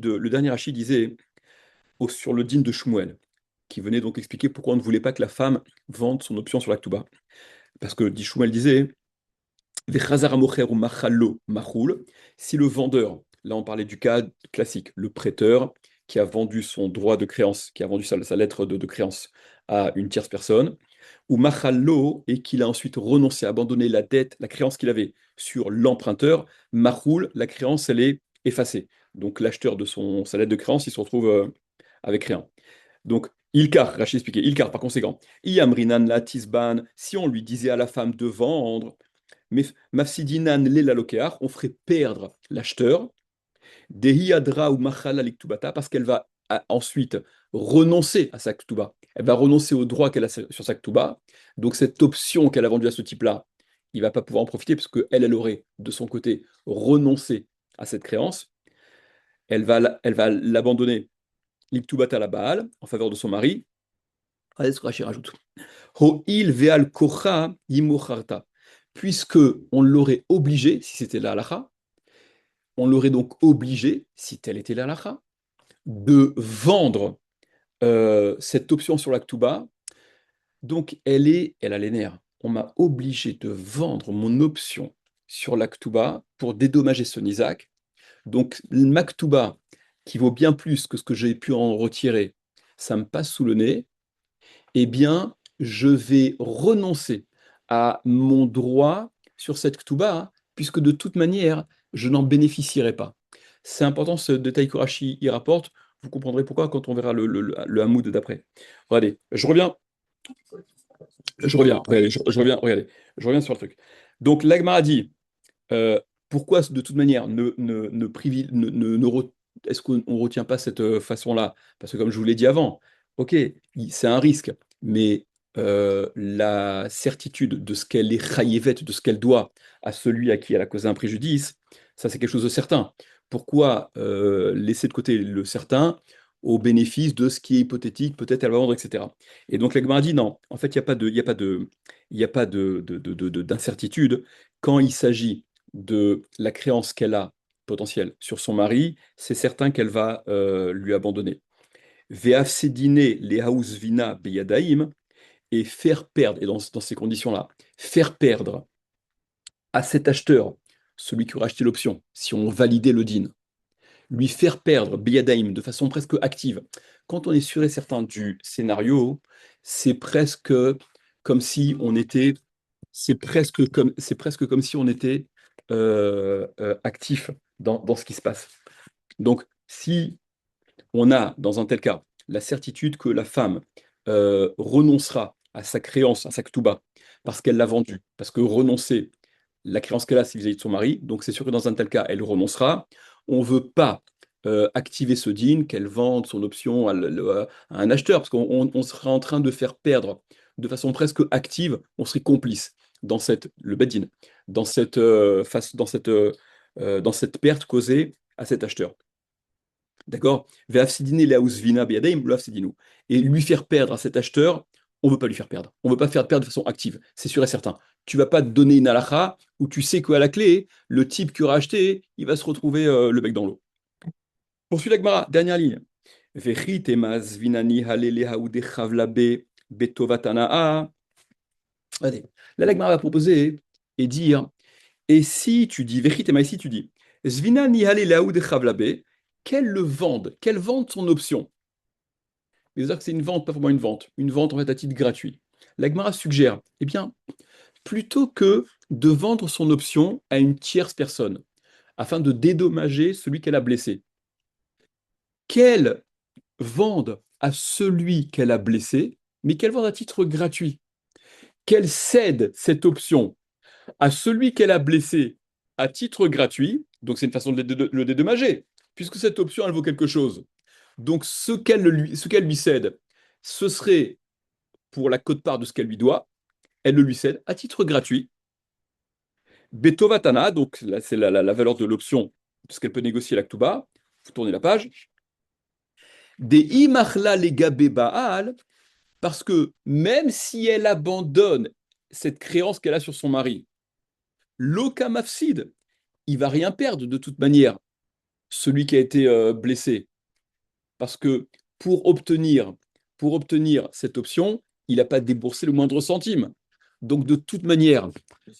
disait sur le dîn de Shmuel, qui venait donc expliquer pourquoi on ne voulait pas que la femme vende son option sur la Ktouba. Parce que dit Shmuel disait Vechazar amocher ou machallo machoul, si le vendeur, là on parlait du cas classique, le prêteur qui a vendu son droit de créance, qui a vendu sa lettre de créance à une tierce personne, ou machallo, et qu'il a ensuite renoncé à abandonner la dette, la créance qu'il avait sur l'emprunteur, machoul, la créance elle est effacée. Donc l'acheteur de sa lettre de créance, il se retrouve avec rien. Donc, Ilkar, Rachid expliquait, Ilkar par conséquent, Iamrinan la tisban, si on lui disait à la femme de vendre, mais Mafsidinan lelalokear, on ferait perdre l'acheteur, Dehiyadra ou Machala liktubata, parce qu'elle va ensuite renoncer à sa ktuba. Elle va renoncer au droit qu'elle a sur sa ktuba. Donc cette option qu'elle a vendue à ce type-là, il ne va pas pouvoir en profiter parce qu'elle aurait de son côté renoncé à cette créance. Elle va l'abandonner liktubata la Baal en faveur de son mari. Regardez ce que Rachid rajoute. Ho'il ve'al kocha yimocharta. Puisque on l'aurait obligé, si c'était la halacha, on l'aurait donc obligé, si telle était la halacha, de vendre cette option sur la Ktouba. Donc elle a les nerfs. On m'a obligé de vendre mon option sur la Ktouba pour dédommager son Isaac. Donc ma Ktouba, qui vaut bien plus que ce que j'ai pu en retirer, ça me passe sous le nez. Eh bien, je vais renoncer à mon droit sur cette Ktouba, hein, puisque de toute manière, je n'en bénéficierai pas. C'est important ce détail que Rashi y rapporte. Vous comprendrez pourquoi quand on verra le Hamoud d'après. Regardez, regardez, je reviens sur le truc. Donc, l'Agma a dit, pourquoi de toute manière est-ce qu'on ne retient pas cette façon-là? Parce que comme je vous l'ai dit avant, ok, c'est un risque, mais la certitude de ce qu'elle est chaïvette, de ce qu'elle doit à celui à qui elle a causé un préjudice, ça c'est quelque chose de certain. Pourquoi laisser de côté le certain au bénéfice de ce qui est hypothétique, peut-être elle va vendre, etc. Et donc l'Agma a dit non, en fait, il n'y a pas d'incertitude quand il s'agit de la créance qu'elle a potentielle sur son mari, c'est certain qu'elle va lui abandonner. Ve'afsedine les hausvina beyadaim, et faire perdre, et dans ces conditions-là, faire perdre à cet acheteur, celui qui aura acheté l'option, si on validait le din, lui faire perdre beyadaim de façon presque active. Quand on est sûr et certain du scénario, c'est presque comme si on était c'est presque comme si on était actif dans ce qui se passe. Donc, si on a, dans un tel cas, la certitude que la femme renoncera à sa créance, à sa ktouba, parce qu'elle l'a vendue, parce que renoncer, la créance qu'elle a, c'est vis-à-vis de son mari, donc c'est sûr que dans un tel cas, elle renoncera. On ne veut pas activer ce din, qu'elle vende son option à un acheteur, parce qu'on serait en train de faire perdre de façon presque active, on serait complice dans le bed-in, dans cette perte causée à cet acheteur. D'accord? Ve'afsidine le'ausvina beyadaim lo'afsidinu. Et lui faire perdre à cet acheteur, on ne veut pas lui faire perdre. On ne veut pas faire perdre de façon active, c'est sûr et certain. Tu ne vas pas te donner une halakha où tu sais qu'à la clé, le type qui aura acheté, il va se retrouver le bec dans l'eau. Poursuit la Gemara, dernière ligne. Vechit emazvinani halelehaoude chavlabe betovatanaa. Allez, là, la Gemara va proposer et dire, et si tu dis, Vechit ema, si tu dis, Zvinani halelehaoude chavlabe, qu'elle vende son option. Il veut dire que c'est une vente, pas vraiment une vente en fait à titre gratuit. La Gemara suggère, eh bien, plutôt que de vendre son option à une tierce personne, afin de dédommager celui qu'elle a blessé, qu'elle vende à celui qu'elle a blessé, mais qu'elle vende à titre gratuit, qu'elle cède cette option à celui qu'elle a blessé à titre gratuit, donc c'est une façon de le dédommager, puisque cette option, elle vaut quelque chose. Donc ce qu'elle lui cède, ce serait pour la quote-part de ce qu'elle lui doit, elle le lui cède à titre gratuit. Betovatana, donc là c'est la valeur de l'option, parce qu'elle peut négocier l'aktuba, vous tournez la page. Des imachla legabe baal, parce que même si elle abandonne cette créance qu'elle a sur son mari, l'oka mafsid, il va rien perdre de toute manière, celui qui a été blessé. Parce que pour obtenir, pour obtenir cette option, il n'a pas déboursé le moindre centime. Donc de toute manière,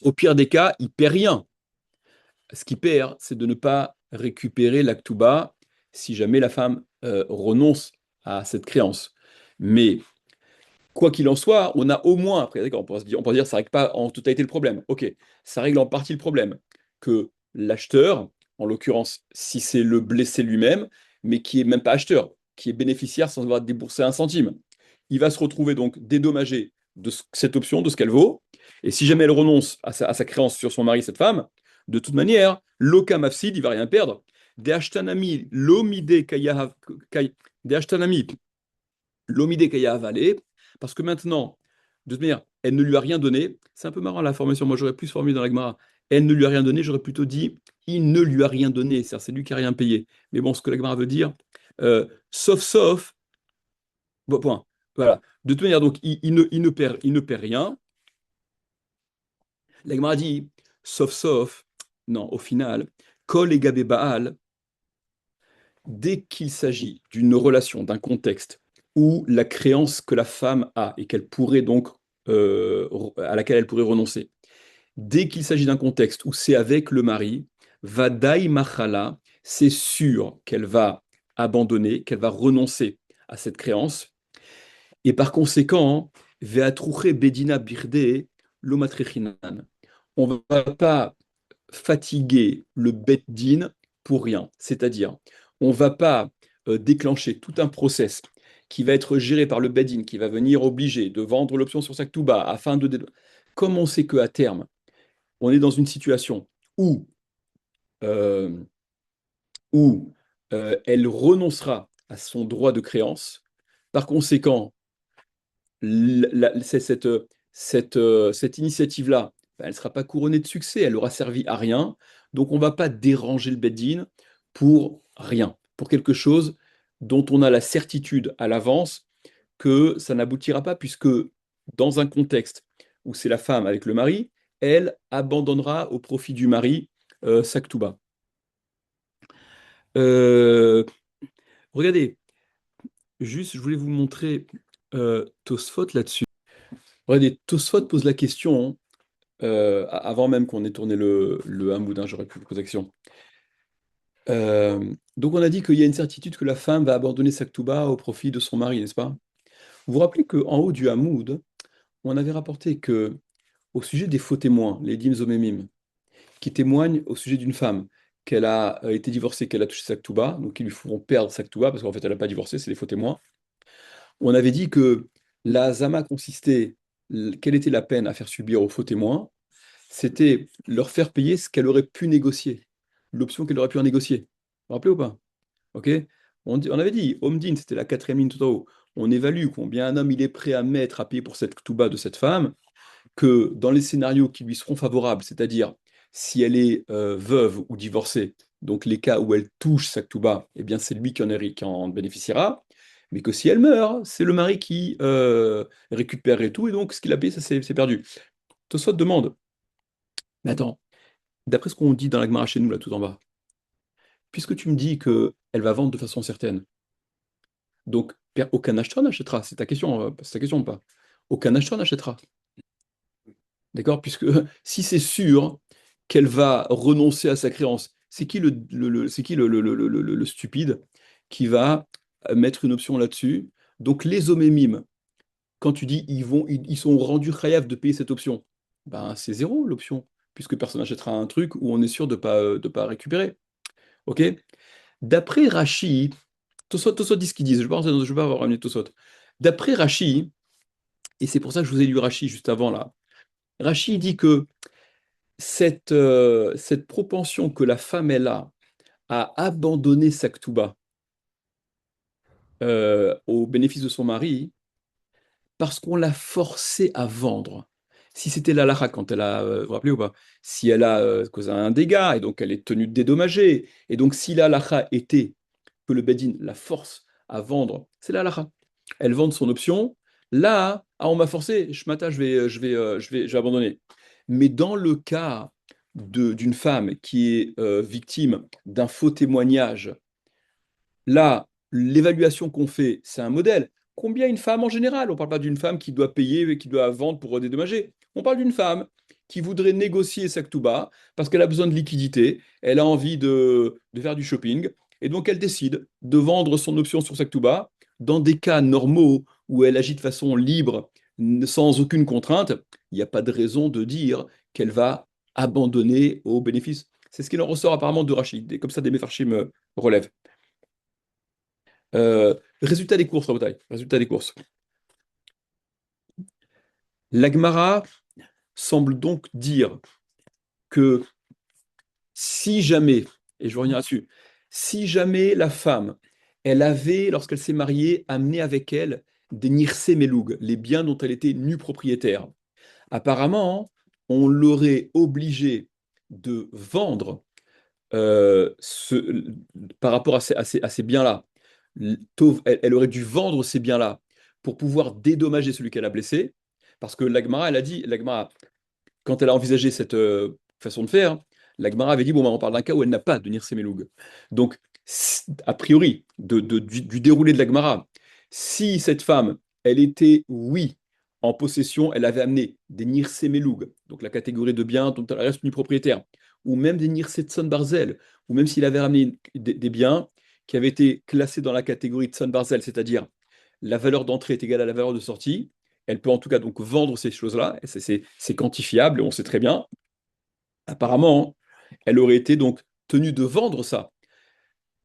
au pire des cas, il ne perd rien. Ce qu'il perd, c'est de ne pas récupérer l'actuba si jamais la femme renonce à cette créance. Mais quoi qu'il en soit, on a au moins, après, d'accord, on pourra dire ça ne règle pas en totalité le problème. Ok, ça règle en partie le problème. Que l'acheteur, en l'occurrence, si c'est le blessé lui-même, mais qui est même pas acheteur, qui est bénéficiaire sans avoir déboursé un centime, il va se retrouver donc dédommagé de cette option, de ce qu'elle vaut. Et si jamais elle renonce à sa créance sur son mari, cette femme, de toute manière, l'oka mafsid, il va rien perdre. Des ashtanami, l'omide kaya, des ashtanami, l'omide kaya avalé, parce que maintenant, de toute manière, elle ne lui a rien donné. C'est un peu marrant la formation. Moi, j'aurais plus formulé dans la Gemara. Elle ne lui a rien donné. J'aurais plutôt dit il ne lui a rien donné. C'est lui qui n'a rien payé. Mais bon, ce que la Gemara veut dire, sauf, bon, point. Voilà. De toute manière, donc, il ne perd rien. La Gemara dit sauf, non, au final, Kol et Gabé Baal, dès qu'il s'agit d'une relation, d'un contexte où la créance que la femme a et qu'elle pourrait donc à laquelle elle pourrait renoncer, dès qu'il s'agit d'un contexte où c'est avec le mari, Vadaï Machala, c'est sûr qu'elle va abandonner, qu'elle va renoncer à cette créance. Et par conséquent, Veatruche Bedina Birde Lomatrechinan. On ne va pas fatiguer le bet din pour rien. C'est-à-dire, on ne va pas déclencher tout un process qui va être géré par le bet-din, qui va venir obliger de vendre l'option sur sa Ktuba afin de... Comme on sait qu'à terme, on est dans une situation où, euh, où elle renoncera à son droit de créance, par conséquent, cette initiative-là, elle ne sera pas couronnée de succès, elle aura servi à rien. Donc on ne va pas déranger le Beddin pour rien, pour quelque chose dont on a la certitude à l'avance que ça n'aboutira pas, puisque dans un contexte où c'est la femme avec le mari, elle abandonnera au profit du mari sa Ktuba. Euh, regardez, juste, je voulais vous montrer Tosfot là-dessus. Regardez, Tosfot pose la question, avant même qu'on ait tourné le Hamoud, hein, j'aurais pu vous poser la question. Donc on a dit qu'il y a une certitude que la femme va abandonner sa Ktuba au profit de son mari, n'est-ce pas? Vous vous rappelez qu'en haut du Hamoud, on avait rapporté que au sujet des faux témoins, les dim zomemim, qui témoignent au sujet d'une femme, qu'elle a été divorcée, qu'elle a touché sa Ktuba, donc ils lui feront perdre sa Ktuba, parce qu'en fait elle n'a pas divorcé, c'est les faux témoins. On avait dit que la zama consistait, quelle était la peine à faire subir aux faux témoins? C'était leur faire payer ce qu'elle aurait pu négocier, l'option qu'elle aurait pu en négocier. Vous vous rappelez ou pas? Ok? On avait dit, Omdin, c'était la quatrième ligne tout en haut. On évalue combien un homme il est prêt à mettre à payer pour cette ktouba de cette femme, que dans les scénarios qui lui seront favorables, c'est-à-dire si elle est veuve ou divorcée, donc les cas où elle touche sa ktouba, eh bien c'est lui qui en bénéficiera, mais que si elle meurt, c'est le mari qui récupère et tout, et donc ce qu'il a payé, ça c'est perdu. Tosfot demande, mais attends, d'après ce qu'on dit dans la Gemara chez nous, là tout en bas, puisque tu me dis que elle va vendre de façon certaine, donc aucun acheteur n'achètera, c'est ta question ou pas? Aucun acheteur n'achètera. D'accord? Puisque si c'est sûr qu'elle va renoncer à sa créance, c'est qui c'est qui le stupide qui va mettre une option là-dessus? Donc les omémimes, quand tu dis ils sont rendus chayav de payer cette option, ben c'est zéro l'option, puisque personne n'achètera un truc où on est sûr de pas récupérer. Ok? D'après Rashi, Tosot dit ce qu'ils disent, je ne vais pas avoir ramené Tosot. D'après Rashi, et c'est pour ça que je vous ai lu Rashi juste avant là, Rashi dit que cette propension que la femme elle a à abandonner sa ktouba au bénéfice de son mari, parce qu'on l'a forcée à vendre. Si c'était la Lara quand elle a, vous vous rappelez ou pas, si elle a causé un dégât et donc elle est tenue de dédommager, et donc si la Lara était que le Bedin la force à vendre, c'est la Lara. Elle vend son option. Là, ah, on m'a forcé, je vais abandonner. Mais dans le cas d'une femme qui est victime d'un faux témoignage, là, l'évaluation qu'on fait, c'est un modèle. Combien une femme en général? On ne parle pas d'une femme qui doit payer, qui doit vendre pour dédommager. On parle d'une femme qui voudrait négocier sa ktouba parce qu'elle a besoin de liquidité, elle a envie de faire du shopping, et donc elle décide de vendre son option sur sa ktouba. Dans des cas normaux où elle agit de façon libre, sans aucune contrainte, il n'y a pas de raison de dire qu'elle va abandonner au bénéfice. C'est ce qu'il en ressort apparemment de Rachid. Et comme ça, des Mefarchim relèvent. Résultat des courses, Rabotai. Résultat des courses. L'Agmara semble donc dire que si jamais, et je reviens là-dessus, si jamais la femme, elle avait, lorsqu'elle s'est mariée, amené avec elle des nirse meloug, les biens dont elle était nue propriétaire, apparemment, on l'aurait obligée de vendre par rapport à ces biens-là. Elle aurait dû vendre ces biens-là pour pouvoir dédommager celui qu'elle a blessé, parce que l'Agmara, elle a dit, l'Agmara, quand elle a envisagé cette façon de faire, l'Agmara avait dit, bon, bah, on parle d'un cas où elle n'a pas de Nir Semeloug. Donc, a priori, du déroulé de l'Agmara, si cette femme, elle était, oui, en possession, elle avait amené des Nir Semeloug, donc la catégorie de biens dont elle reste tenue propriétaire, ou même des Nir Setson Barzel, ou même s'il avait ramené des biens qui avaient été classés dans la catégorie de Tson Barzel, c'est-à-dire la valeur d'entrée est égale à la valeur de sortie, elle peut en tout cas donc vendre ces choses-là, et c'est quantifiable, et on sait très bien. Apparemment, elle aurait été donc tenue de vendre ça.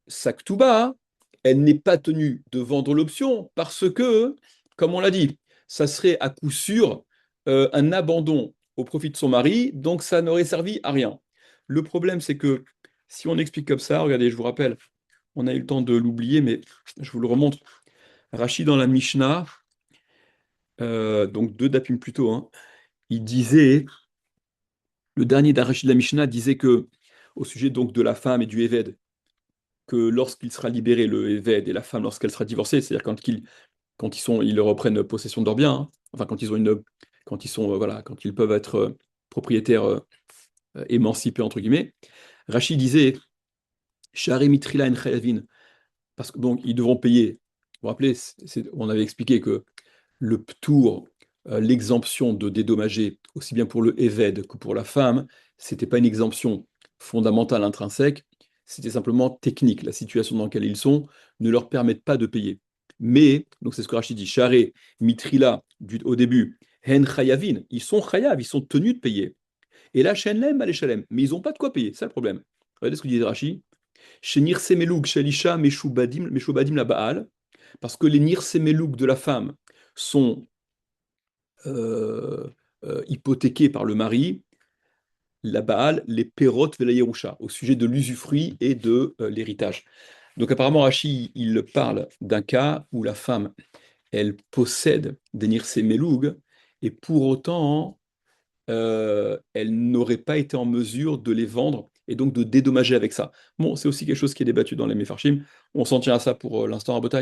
Sa ktouba, elle n'est pas tenue de vendre l'option parce que, comme on l'a dit, ça serait à coup sûr un abandon au profit de son mari, donc ça n'aurait servi à rien. Le problème, c'est que si on explique comme ça, regardez, je vous rappelle, on a eu le temps de l'oublier, mais je vous le remontre. Rachid dans la Mishnah, donc deux dapim plus tôt, hein, il disait, le dernier d'Arachid de la Mishnah disait que, au sujet donc de la femme et du Éved, que lorsqu'il sera libéré, le Éved et la femme, lorsqu'elle sera divorcée, c'est-à-dire ils reprennent possession de leurs biens, hein, enfin quand ils sont, voilà, quand ils peuvent être propriétaires émancipés, entre guillemets, Rachid disait, Shari mitrila en chayavin, parce que donc ils devront payer. Vous vous rappelez, on avait expliqué que le ptour, l'exemption de dédommager, aussi bien pour le Éved que pour la femme, c'était pas une exemption fondamentale intrinsèque, c'était simplement technique. La situation dans laquelle ils sont ne leur permet pas de payer. Mais, donc c'est ce que Rachid dit, Charé, Mitrila, au début, Hen Chayavin, ils sont Chayav, ils sont tenus de payer. Et là, Shenlem, Alechalem, mais ils n'ont pas de quoi payer, c'est le problème. Regardez ce que dit Rachid. Chez Nirsemeloug, Shalisha, Meshubadim la Baal, parce que les Nirsemeloug de la femme sont hypothéqués par le mari, la Baal, les Perot Vela Yerusha, au sujet de l'usufruit et de l'héritage. Donc apparemment, Rachi, il parle d'un cas où la femme, elle possède des Nirse Meloug, et pour autant, elle n'aurait pas été en mesure de les vendre et donc de dédommager avec ça. Bon, c'est aussi quelque chose qui est débattu dans les Mefarshim. On s'en tient à ça pour l'instant à Botaï.